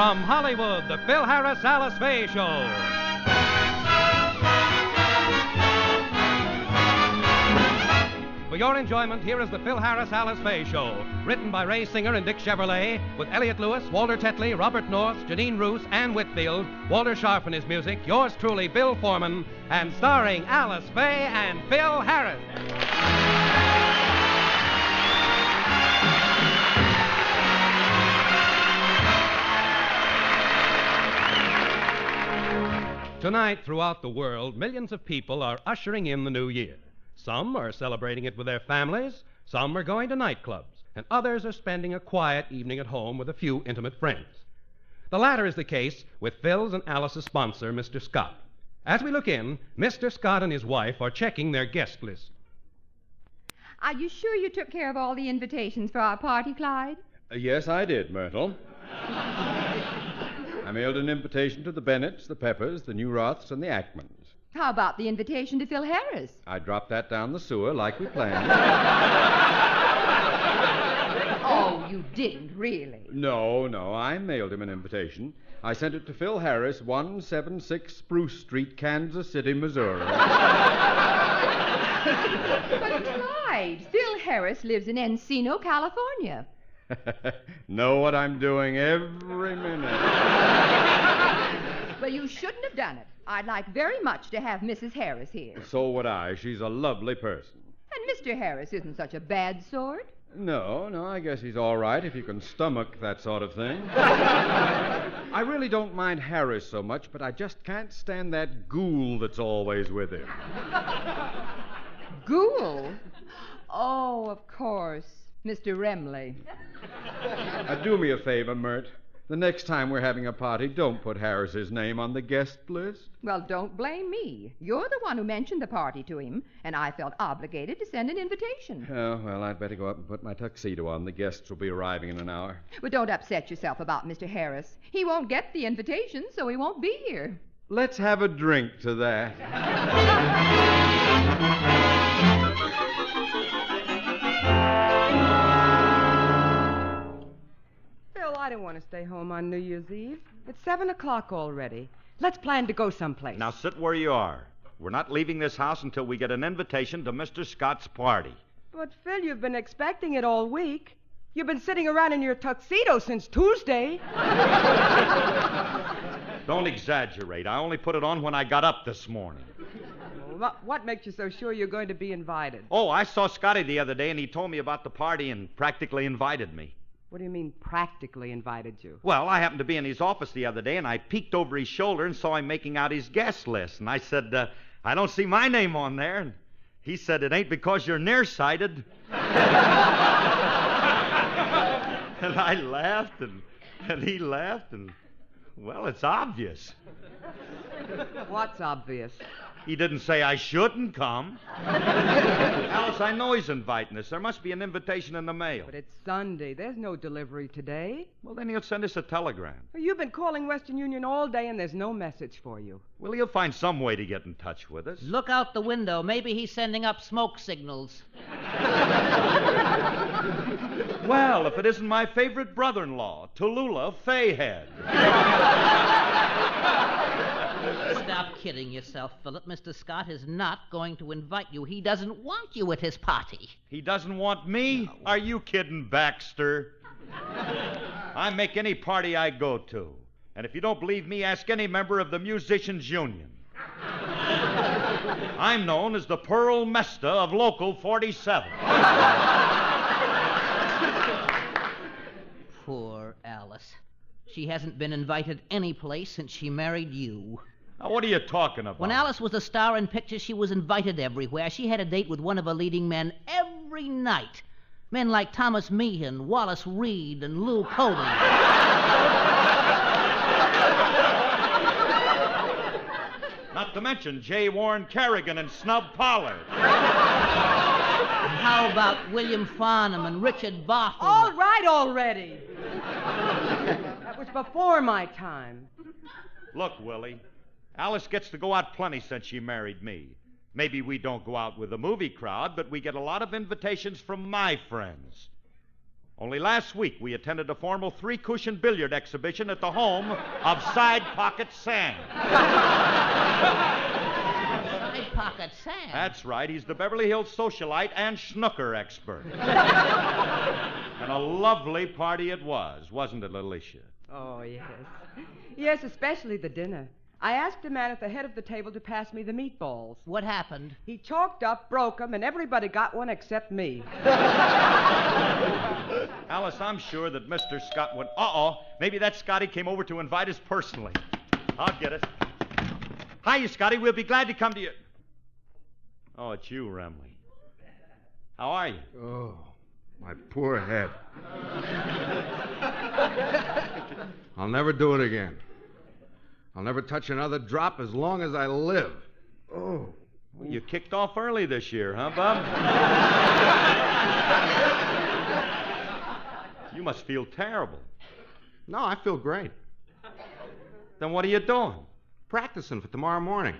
From Hollywood, the Phil Harris Alice Faye Show. For your enjoyment, here is the Phil Harris Alice Faye Show, written by Ray Singer and Dick Chevrolet, with Elliot Lewis, Walter Tetley, Robert North, Janine Roos, Ann Whitfield, Walter Sharp in his music, yours truly, Bill Foreman, and starring Alice Faye and Phil Harris. Tonight, throughout the world, millions of people are ushering in the new year. Some are celebrating it with their families, some are going to nightclubs, and others are spending a quiet evening at home with a few intimate friends. The latter is the case with Phil's and Alice's sponsor, Mr. Scott. As we look in, Mr. Scott and his wife are checking their guest list. Are you sure you took care of all the invitations for our party, Clyde? Yes, I did, Myrtle. I mailed an invitation to the Bennetts, the Peppers, the New Roths, and the Ackmans. How about the invitation to Phil Harris? I dropped that down the sewer like we planned. Oh, you didn't really? No, I mailed him an invitation. I sent it to Phil Harris, 176 Spruce Street, Kansas City, Missouri. But Clyde, Phil Harris lives in Encino, California. Know what I'm doing every minute. Well, you shouldn't have done it. I'd like very much to have Mrs. Harris here. So would I. She's a lovely person. And Mr. Harris isn't such a bad sort. No, I guess he's all right if you can stomach that sort of thing. I really don't mind Harris so much, but I just can't stand that ghoul that's always with him. Ghoul? Oh, of course. Mr. Remley. Do me a favor, Mert. The next time we're having a party, don't put Harris's name on the guest list. Well, don't blame me. You're the one who mentioned the party to him, and I felt obligated to send an invitation. Oh, well, I'd better go up and put my tuxedo on. The guests will be arriving in an hour. But don't upset yourself about Mr. Harris. He won't get the invitation, so he won't be here. Let's have a drink to that. I don't want to stay home on New Year's Eve. It's 7 o'clock already. Let's plan to go someplace. Now sit where you are. We're not leaving this house until we get an invitation to Mr. Scott's party. But, Phil, you've been expecting it all week. You've been sitting around in your tuxedo since Tuesday. Don't exaggerate. I only put it on when I got up this morning. What makes you so sure you're going to be invited? Oh, I saw Scotty the other day, and he told me about the party and practically invited me. What do you mean, practically invited you? Well, I happened to be in his office the other day, and I peeked over his shoulder and saw him making out his guest list. And I said, I don't see my name on there. And he said, it ain't because you're nearsighted. And I laughed, and he laughed, and, well, it's obvious. What's obvious? He didn't say I shouldn't come. Alice, I know he's inviting us. There must be an invitation in the mail. But it's Sunday. There's no delivery today. Well, then he'll send us a telegram. You've been calling Western Union all day, and there's no message for you. Well, he'll find some way to get in touch with us. Look out the window. Maybe he's sending up smoke signals. Well, if it isn't my favorite brother-in-law, Tallulah Fayhead. Stop kidding yourself, Philip. Mr. Scott is not going to invite you. He doesn't want you at his party. He doesn't want me? No. Are you kidding, Baxter? I make any party I go to. And if you don't believe me, ask any member of the Musicians Union. I'm known as the Pearl Mesta of Local 47. Poor Alice. She hasn't been invited any place since she married you. Now, what are you talking about? When Alice was a star in pictures, she was invited everywhere. She had a date with one of her leading men every night. Men like Thomas Meehan, Wallace Reed, and Lou Cody. Not to mention J. Warren Kerrigan and Snub Pollard. How about William Farnham and Richard Bartlett? All right already. That was before my time. Look, Willie, Alice gets to go out plenty since she married me. Maybe we don't go out with the movie crowd, but we get a lot of invitations from my friends. Only last week we attended a formal 3-cushion billiard exhibition at the home of Side Pocket Sam. Side Pocket Sam? That's right. He's the Beverly Hills socialite and snooker expert. And a lovely party it was, wasn't it, Alicia? Oh, yes. Yes, especially the dinner. I asked the man at the head of the table to pass me the meatballs. What happened? He chalked up, broke them, and everybody got one except me. Alice, I'm sure that Mr. Scott would... Maybe that Scotty came over to invite us personally. I'll get it. Hiya, Scotty. We'll be glad to come to you. Oh, it's you, Remley. How are you? Oh, my poor head. I'll never do it again. I'll never touch another drop as long as I live. Oh. Well, you kicked off early this year, huh, Bob? You must feel terrible. No, I feel great. Then what are you doing? Practicing for tomorrow morning.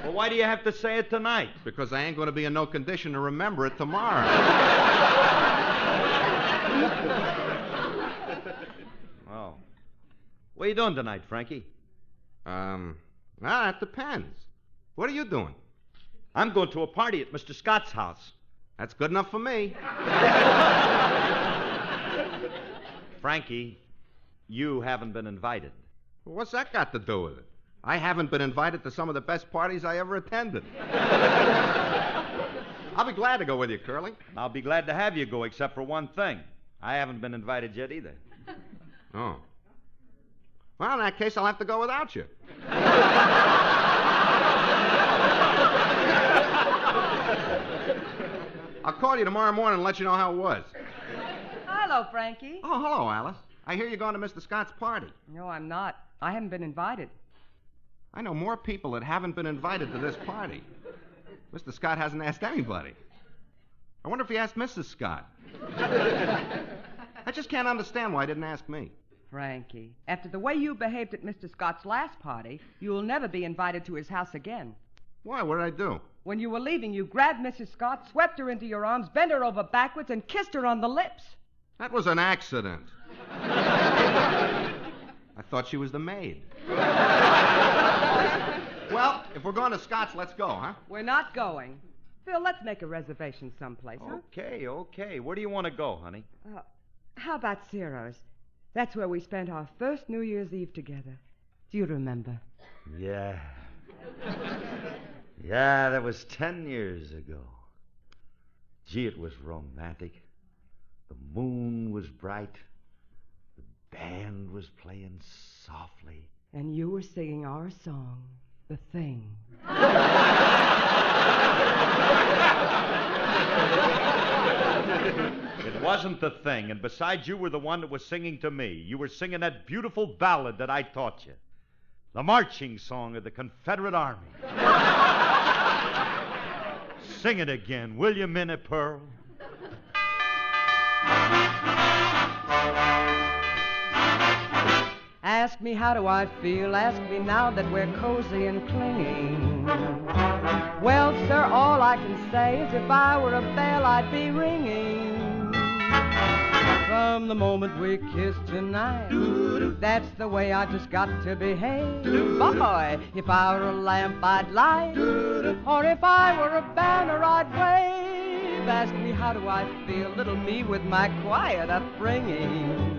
Well, why do you have to say it tonight? Because I ain't going to be in no condition to remember it tomorrow. Oh. What are you doing tonight, Frankie? That depends. What are you doing? I'm going to a party at Mr. Scott's house. That's good enough for me. Frankie, you haven't been invited. What's that got to do with it? I haven't been invited to some of the best parties I ever attended. I'll be glad to go with you, Curly. I'll be glad to have you go, except for one thing. I haven't been invited yet either. Oh. Well, in that case, I'll have to go without you. I'll call you tomorrow morning and let you know how it was. Hello, Frankie. Oh, hello, Alice. I hear you're going to Mr. Scott's party. No, I'm not. I haven't been invited. I know more people that haven't been invited to this party. Mr. Scott hasn't asked anybody. I wonder if he asked Mrs. Scott. I just can't understand why he didn't ask me. Frankie, after the way you behaved at Mr. Scott's last party, you will never be invited to his house again. Why? What did I do? When you were leaving, you grabbed Mrs. Scott, swept her into your arms, bent her over backwards, and kissed her on the lips. That was an accident. I thought she was the maid. Well, if we're going to Scott's, let's go, huh? We're not going. Phil, let's make a reservation someplace, huh? Okay. Where do you want to go, honey? How about Ciro's? That's where we spent our first New Year's Eve together. Do you remember? Yeah. Yeah, that was 10 years ago. Gee, it was romantic. The moon was bright. The band was playing softly. And you were singing our song, The Thing. It wasn't the thing, and besides, you were the one that was singing to me. You were singing that beautiful ballad that I taught you. The marching song of the Confederate Army. Sing it again, will you, Minnie Pearl? Ask me how do I feel, ask me now that we're cozy and clinging. Well, sir, all I can say is if I were a bell, I'd be ringing. From the moment we kissed tonight, that's the way I just got to behave. Boy, if I were a lamp, I'd light, or if I were a banner, I'd wave. Ask me how do I feel, little me with my quiet upbringing.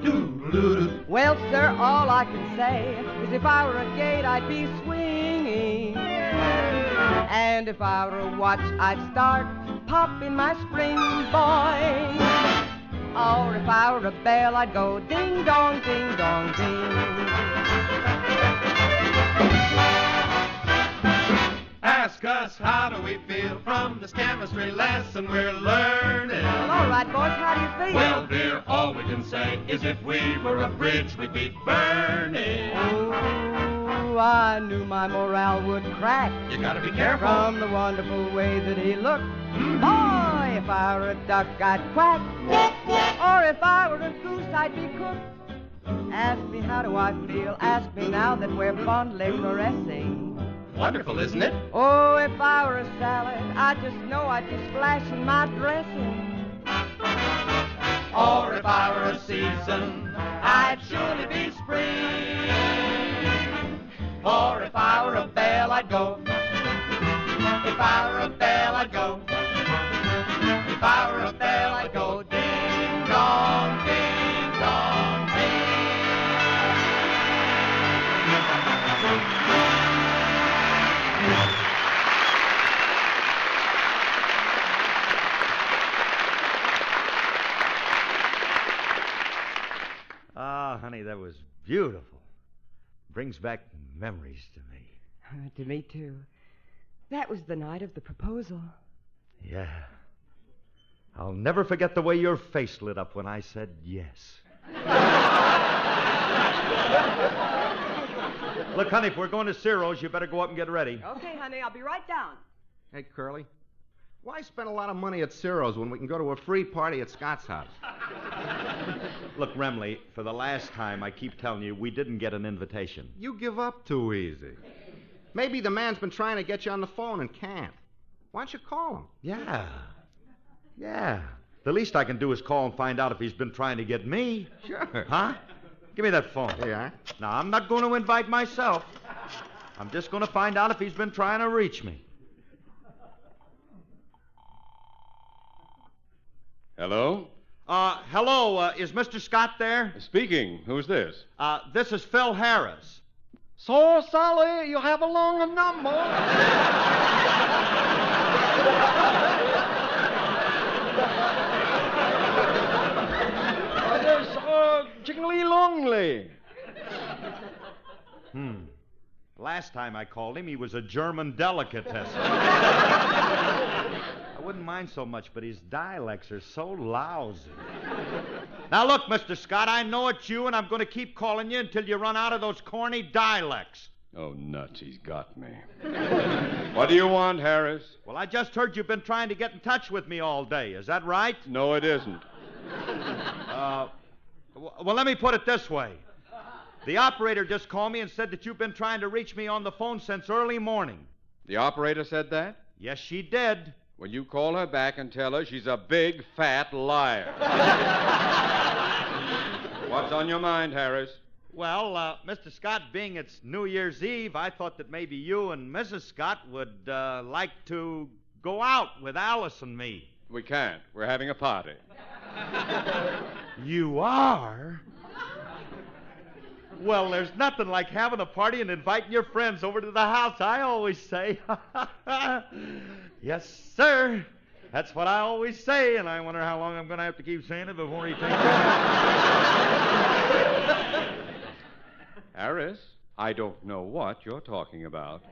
Well, sir, all I can say is if I were a gate, I'd be swinging. And if I were a watch, I'd start popping my spring, boy. Or if I were a bell, I'd go ding dong, ding dong, ding. Ask us how do we feel from this chemistry lesson we're learning. Well, all right, boys, how do you feel? Well, dear, all we can say is if we were a bridge, we'd be burning. Oh, I knew my morale would crack. You gotta be careful. From the wonderful way that he looked. Boy, if I were a duck, I'd quack. Or if I were a goose, I'd be cooked. Ask me how do I feel, ask me now that we're fondly caressing. Wonderful, isn't it? Oh, if I were a salad, I just know I'd be splashing my dressing. Or if I were a season, I'd surely be spring. Or if I were a belle, I'd go. If I were a belle, I'd go. If I were a belle, I'd go. Ding dong, ding dong, ding. Ah, honey, that was beautiful. Brings back memories to me. To me, too. That was the night of the proposal. Yeah. I'll never forget the way your face lit up when I said yes. Look, honey, if we're going to Ciro's, you better go up and get ready. Okay, honey, I'll be right down. Hey, Curly, why spend a lot of money at Ciro's when we can go to a free party at Scott's house? Look, Remley, for the last time, I keep telling you, we didn't get an invitation. You give up too easy. Maybe the man's been trying to get you on the phone and can't. Why don't you call him? Yeah. Yeah. The least I can do is call and find out if he's been trying to get me. Sure. Huh? Give me that phone. There you are. Now, I'm not going to invite myself. I'm just going to find out if he's been trying to reach me. Hello? Hello, is Mr. Scott there? Speaking. Who's this? This is Phil Harris. So, Sally, you have a long number. Yes, jiggly longly. Last time I called him, he was a German delicatessen. I wouldn't mind so much, but his dialects are so lousy. Now, look, Mr. Scott, I know it's you, and I'm going to keep calling you until you run out of those corny dialects. Oh, nuts, he's got me. What do you want, Harris? Well, I just heard you've been trying to get in touch with me all day. Is that right? No, it isn't. Well, let me put it this way. The operator just called me and said that you've been trying to reach me on the phone since early morning. The operator said that? Yes, she did. Well, you call her back and tell her she's a big, fat liar. What's on your mind, Harris? Well, Mr. Scott, being it's New Year's Eve, I thought that maybe you and Mrs. Scott would like to go out with Alice and me. We can't. We're having a party. You are? Well, there's nothing like having a party and inviting your friends over to the house, I always say. Yes, sir. That's what I always say, and I wonder how long I'm going to have to keep saying it before he takes it. Harris, I don't know what you're talking about.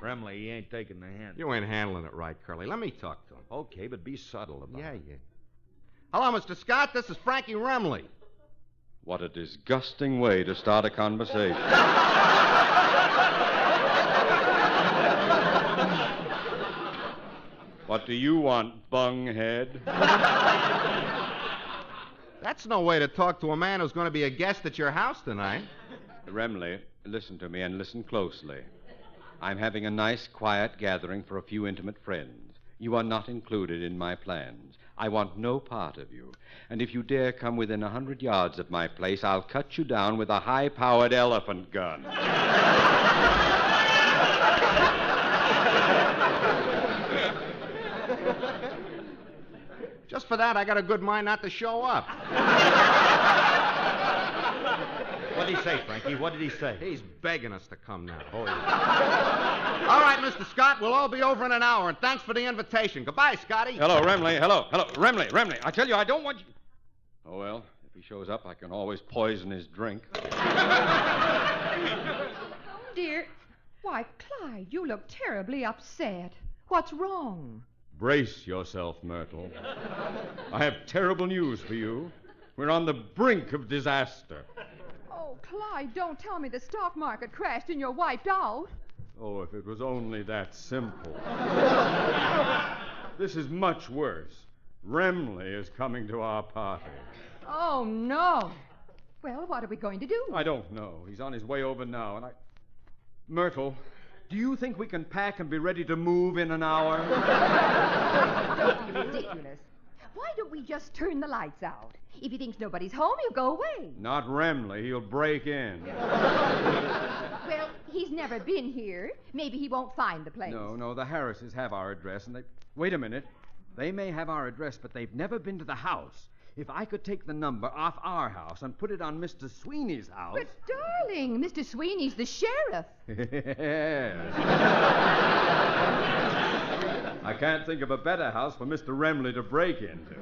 Remley, he ain't taking the hint. You ain't handling it right, Curly. Let me talk to him. Okay, but be subtle about it. Yeah. Hello, Mr. Scott. This is Frankie Remley. What a disgusting way to start a conversation. What do you want, bunghead? That's no way to talk to a man who's going to be a guest at your house tonight. Remley, listen to me and listen closely. I'm having a nice, quiet gathering for a few intimate friends. You are not included in my plans. I want no part of you. And if you dare come within 100 yards of my place, I'll cut you down with a high-powered elephant gun. Just for that, I got a good mind not to show up. What did he say, Frankie? What did he say? He's begging us to come now. Oh, yeah. All right, Mr. Scott, we'll all be over in an hour, and thanks for the invitation. Goodbye, Scotty. Hello, Remley. Hello. Remley. I tell you, I don't want you... Oh, well, if he shows up, I can always poison his drink. Oh, dear. Why, Clyde, you look terribly upset. What's wrong? Brace yourself, Myrtle. I have terrible news for you. We're on the brink of disaster. Oh, Clyde, don't tell me the stock market crashed and you're wiped out. Oh, if it was only that simple. This is much worse. Remley is coming to our party. Oh, no. Well, what are we going to do? I don't know. He's on his way over now, and Myrtle, Do you think we can pack and be ready to move in an hour? Don't be ridiculous. Why don't we just turn the lights out? If he thinks nobody's home, he'll go away. Not Remley. He'll break in. Well, he's never been here. Maybe he won't find the place. No, the Harrises have our address, and they... Wait a minute. They may have our address, but they've never been to the house. If I could take the number off our house and put it on Mr. Sweeney's house... But, darling, Mr. Sweeney's the sheriff. Yes. I can't think of a better house for Mr. Remley to break into.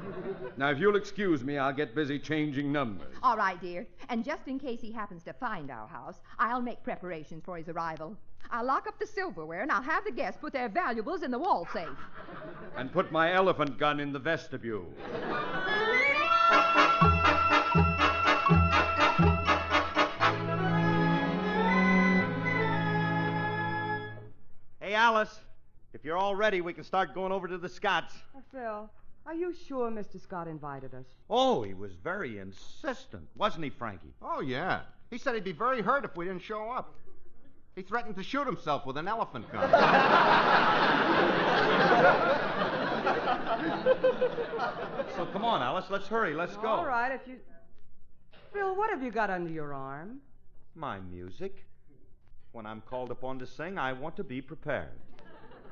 Now, if you'll excuse me, I'll get busy changing numbers. All right, dear. And just in case he happens to find our house, I'll make preparations for his arrival. I'll lock up the silverware, and I'll have the guests put their valuables in the wall safe. And put my elephant gun in the vestibule. Hey, Alice, if you're all ready, we can start going over to the Scotts. Phil, are you sure Mr. Scott invited us? Oh, he was very insistent, wasn't he, Frankie? Oh, yeah. He said he'd be very hurt if we didn't show up. He threatened to shoot himself with an elephant gun. So come on, Alice, let's hurry. Let's go. All right, if you... Phil, what have you got under your arm? My music. When I'm called upon to sing, I want to be prepared.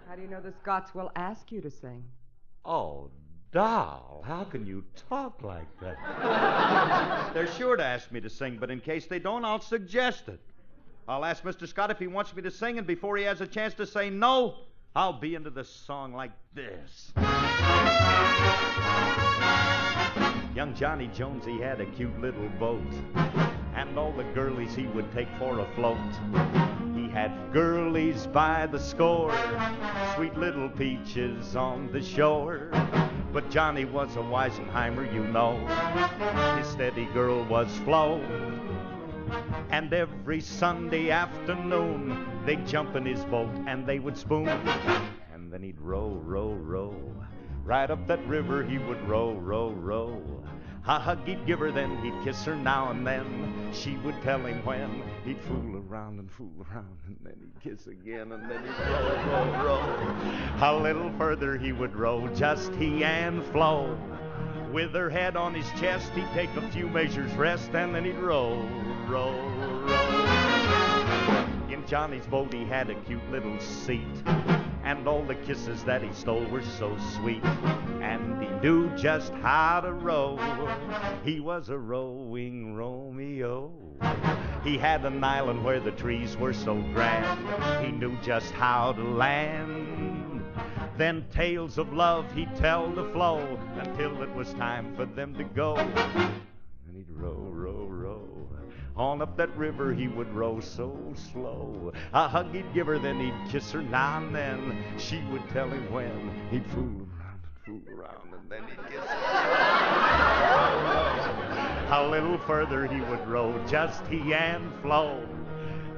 How do you know the Scotts will ask you to sing? Oh, doll, how can you talk like that? They're sure to ask me to sing, but in case they don't, I'll suggest it. I'll ask Mr. Scott if he wants me to sing, and before he has a chance to say no, I'll be into the song like this. Young Johnny Jones, he had a cute little boat, and all the girlies he would take for a float. He had girlies by the score, sweet little peaches on the shore. But Johnny was a Weisenheimer, you know. His steady girl was Flo. And every Sunday afternoon, they'd jump in his boat and they would spoon. And then he'd row, row, row. Right up that river he would row, row, row. A hug he'd give her, then he'd kiss her now and then. She would tell him when. He'd fool around, and then he'd kiss again, and then he'd row, row, row. A little further he would row, just he and Flo. With her head on his chest, he'd take a few measures rest, and then he'd row, row, row. In Johnny's boat he had a cute little seat, and all the kisses that he stole were so sweet. And he knew just how to row. He was a rowing Romeo. He had an island where the trees were so grand. He knew just how to land. Then tales of love he'd tell to Flo until it was time for them to go. And he'd row, row, row. On up that river he would row so slow. A hug he'd give her, then he'd kiss her now and then. She would tell him when. He'd fool around, and then he'd kiss her. A little further he would row, just he and Flo.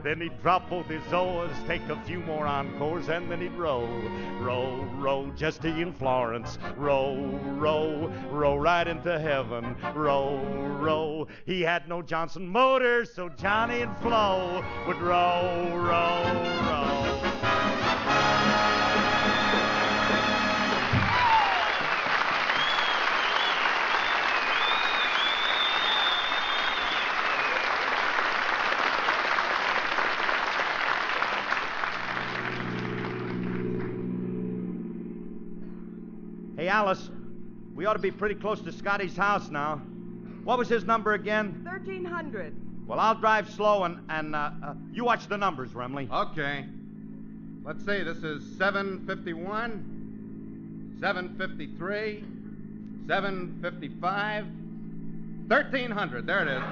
Then he'd drop both his oars, take a few more encores, and then he'd row, row, row, just he and Florence. Row, row, row right into heaven. Row, row. He had no Johnson motor, so Johnny and Flo would row, row, row. Hey, Alice, we ought to be pretty close to Scotty's house now. What was his number again? 1300. Well, I'll drive slow and you watch the numbers, Remley. Okay. Let's see, this is 751, 753, 755, 1300. There it is.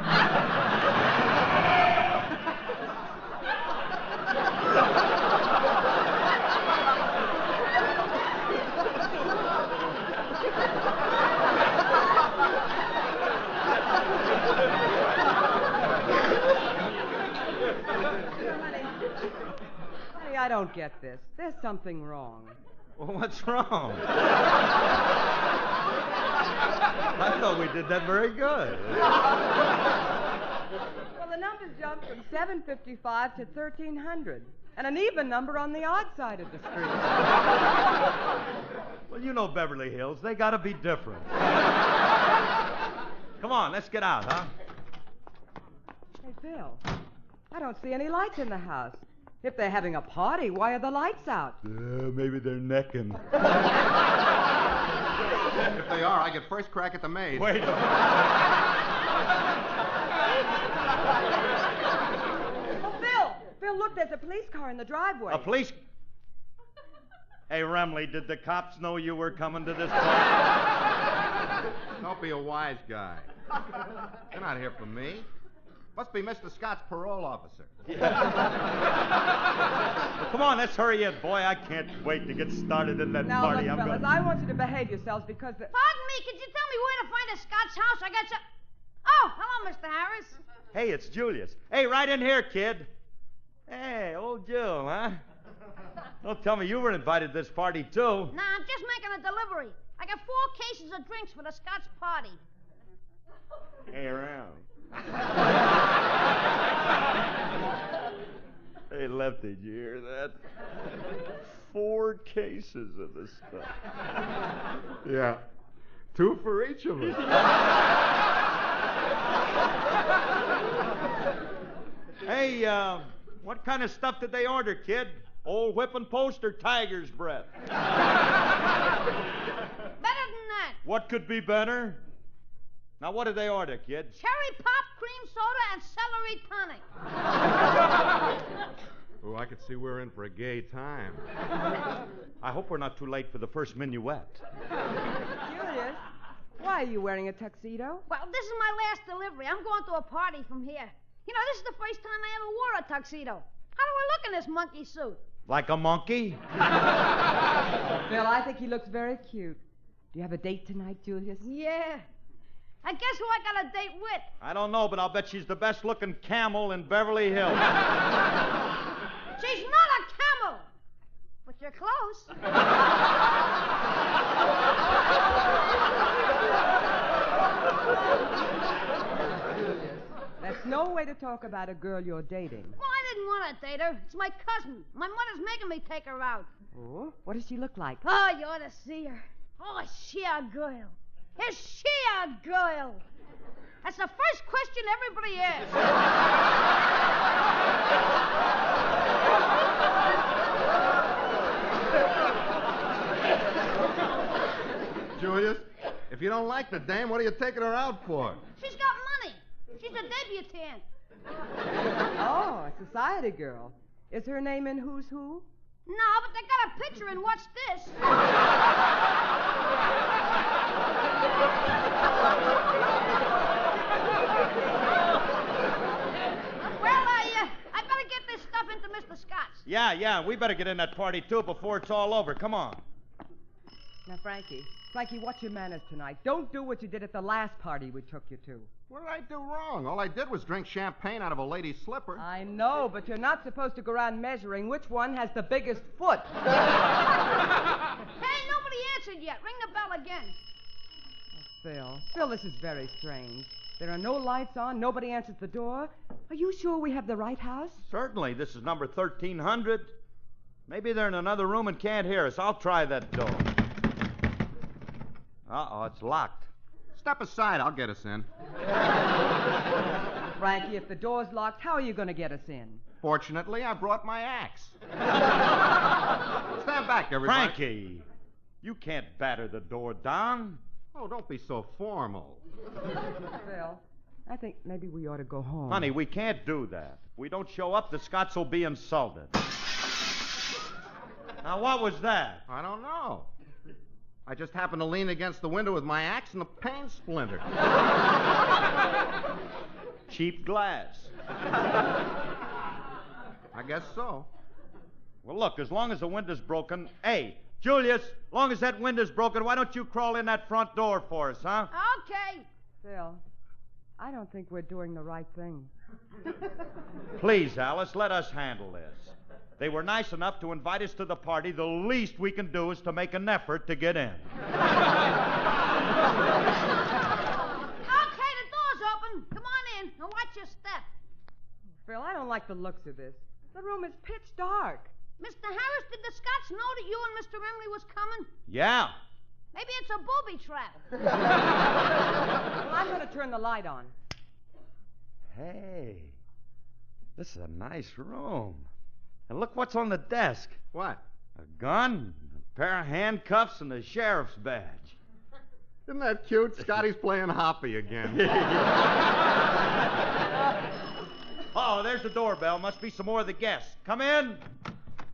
Honey, I don't get this. There's something wrong. Well, what's wrong? I thought we did that very good. Well, the numbers jumped from 755 to 1300. And an even number on the odd side of the street. Well, you know Beverly Hills. They gotta be different. Come on, let's get out, huh? Hey, Bill, I don't see any lights in the house. If they're having a party, why are the lights out? Maybe they're necking. If they are, I get first crack at the maid. Wait a minute. Oh, Bill, look, there's a police car in the driveway. A police... Hey, Remley, did the cops know you were coming to this party? Don't be a wise guy. They're not here for me. Must be Mr. Scott's parole officer. Well, come on, let's hurry in, boy. I can't wait to get started in that Now, party. look, fellas, I want you to behave yourselves because... Pardon me, could you tell me where to find a Scott's house? I got some... Oh, hello, Mr. Harris. Hey, it's Julius. Hey, right in here, kid. Hey, old Jill, huh? Don't tell me you were invited to this party, too. Nah, I'm just making a delivery. I got 4 cases of drinks for the Scott's party. Hey, around. Hey, Lefty, did you hear that? 4 cases of this stuff. Yeah. 2 for each of us. Hey, what kind of stuff did they order, kid? Old whipping post or tiger's breath? Better than that. What could be better? Now, what did they order, kid? Cherry pop, cream soda, and celery tonic. Oh, I could see we're in for a gay time. I hope we're not too late for the first minuet. Julius, why are you wearing a tuxedo? Well, this is my last delivery. I'm going to a party from here. You know, this is the first time I ever wore a tuxedo. How do I look in this monkey suit? Like a monkey? Bill, I think he looks very cute. Do you have a date tonight, Julius? Yeah. And guess who I got a date with? I don't know, but I'll bet she's the best-looking camel in Beverly Hills. She's not a camel. But you're close. That's no way to talk about a girl you're dating. Well, I didn't want to date her. It's my cousin. My mother's making me take her out. Oh, what does she look like? Oh, you ought to see her. Oh, is she a girl? Is she a girl? That's the first question everybody asks. Julius, if you don't like the dame, what are you taking her out for? She's got money. She's a debutante. Oh, a society girl. Is her name in Who's Who? No, but they got a picture in What's This? Well, I better get this stuff into Mr. Scott's. Yeah, we better get in that party, too, before it's all over. Come on. Now, Frankie, what's your manners tonight? Don't do what you did at the last party we took you to. What did I do wrong? All I did was drink champagne out of a lady's slipper. I know, but you're not supposed to go around measuring which one has the biggest foot. Hey, nobody answered yet. Ring the bell again. Phil, this is very strange. There are no lights on. Nobody answers the door. Are you sure we have the right house? Certainly. This is number 1300. Maybe they're in another room and can't hear us. I'll try that door. Uh-oh, it's locked. Step aside. I'll get us in. Frankie, if the door's locked, how are you going to get us in? Fortunately, I brought my axe. Stand back, everybody. Frankie, you can't batter the door down. Oh, don't be so formal. Phil, I think maybe we ought to go home. Honey, we can't do that. If we don't show up, the Scotts will be insulted. Now, what was that? I don't know. I just happened to lean against the window with my axe and the pane splintered. Cheap glass. I guess so. Well, look, as long as the window's broken... Hey, Julius, as long as that window's broken, why don't you crawl in that front door for us, huh? Okay. Phil, I don't think we're doing the right thing. Please, Alice, let us handle this. They were nice enough to invite us to the party. The least we can do is to make an effort to get in. Okay, the door's open. Come on in and watch your step. Phil, I don't like the looks of this. The room is pitch dark. Mr. Harris, did the Scots know that you and Mr. Remley was coming? Yeah. Maybe it's a booby trap. Well, I'm going to turn the light on. Hey, this is a nice room. And look what's on the desk. What? A gun, a pair of handcuffs, and a sheriff's badge. Isn't that cute? Scotty's playing hoppy again. Oh, there's the doorbell. Must be some more of the guests. Come in.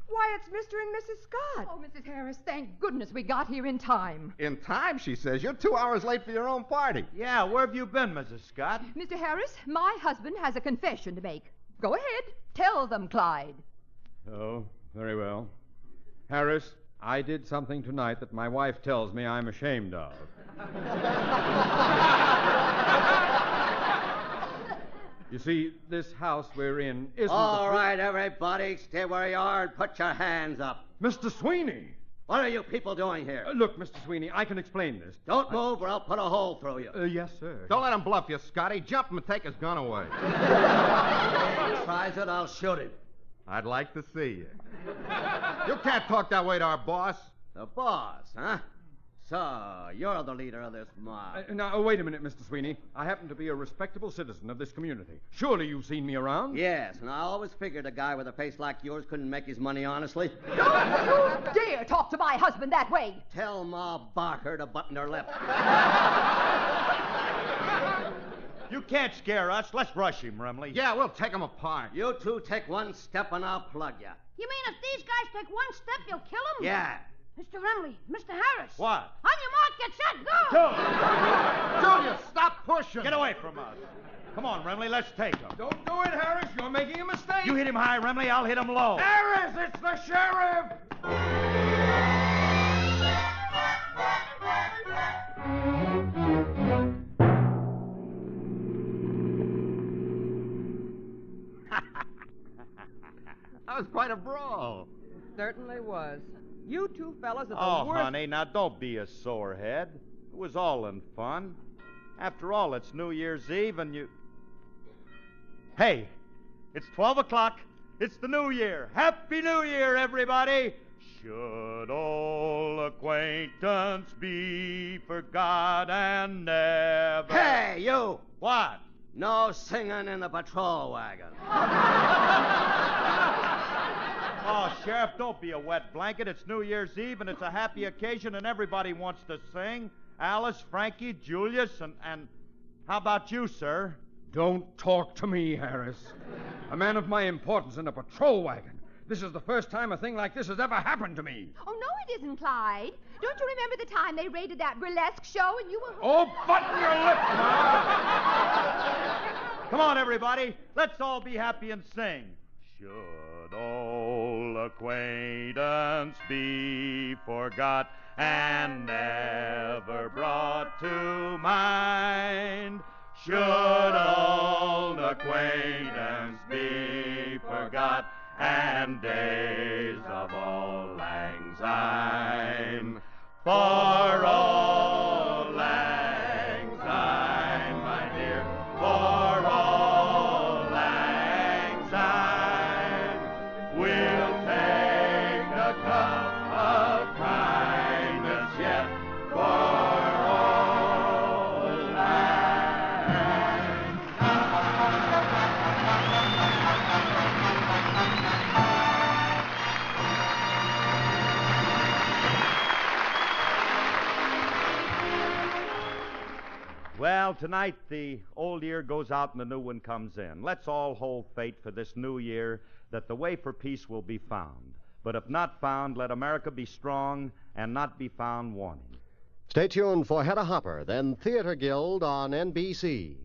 Why, it's Mr. and Mrs. Scott. Oh, Mrs. Harris, thank goodness we got here in time. In time, she says. You're 2 hours late for your own party. Yeah, where have you been, Mrs. Scott? Mr. Harris, my husband has a confession to make. Go ahead. Tell them, Clyde. Oh, very well. Harris, I did something tonight that my wife tells me I'm ashamed of. You see, this house we're in isn't All right, everybody, stay where you are and put your hands up. Mr. Sweeney! What are you people doing here? Look, Mr. Sweeney, I can explain this. Don't move or I'll put a hole through you. Yes, sir. Don't let him bluff you, Scotty. Jump him and take his gun away. If he tries it, I'll shoot him. I'd like to see you. You can't talk that way to our boss. The boss, huh? So, you're the leader of this mob. Now, wait a minute, Mr. Sweeney. I happen to be a respectable citizen of this community. Surely you've seen me around? Yes, and I always figured a guy with a face like yours couldn't make his money honestly. Don't you dare talk to my husband that way. Tell Ma Barker to button her lip. You can't scare us. Let's rush him, Remley. Yeah, we'll take him apart. You two take one step and I'll plug you. You mean if these guys take one step, you'll kill them? Yeah. Mr. Remley, Mr. Harris. What? On your mark, get set, go! Julius, stop pushing. Get away from us. Come on, Remley, let's take him. Don't do it, Harris. You're making a mistake. You hit him high, Remley. I'll hit him low. Harris, it's the sheriff! That was quite a brawl. Certainly was. You two fellas are the Oh, worst. honey, now don't be a sorehead. It was all in fun. After all, it's New Year's Eve and you... Hey, it's 12 o'clock. It's the New Year. Happy New Year, everybody. Should old acquaintance be forgot and never... Hey, you! What? No singing in the patrol wagon. Oh, Sheriff, don't be a wet blanket. It's New Year's Eve, and it's a happy occasion, and everybody wants to sing. Alice, Frankie, Julius, and how about you, sir? Don't talk to me, Harris. A man of my importance in a patrol wagon. This is the first time a thing like this has ever happened to me. Oh, no, it isn't, Clyde. Don't you remember the time they raided that burlesque show and you were... Oh, button your lip now! Come on, everybody. Let's all be happy and sing. Should old acquaintance be forgot and never brought to mind? Should old acquaintance be forgot and days of old lang syne? For old lang syne, my dear, for old lang syne, we'll take a cup of kindness yet for old lang Well, tonight the old year goes out and the new one comes in. Let's all hold fate for this new year that the way for peace will be found. But if not found, let America be strong and not be found wanting. Stay tuned for Hedda Hopper, then Theater Guild on NBC.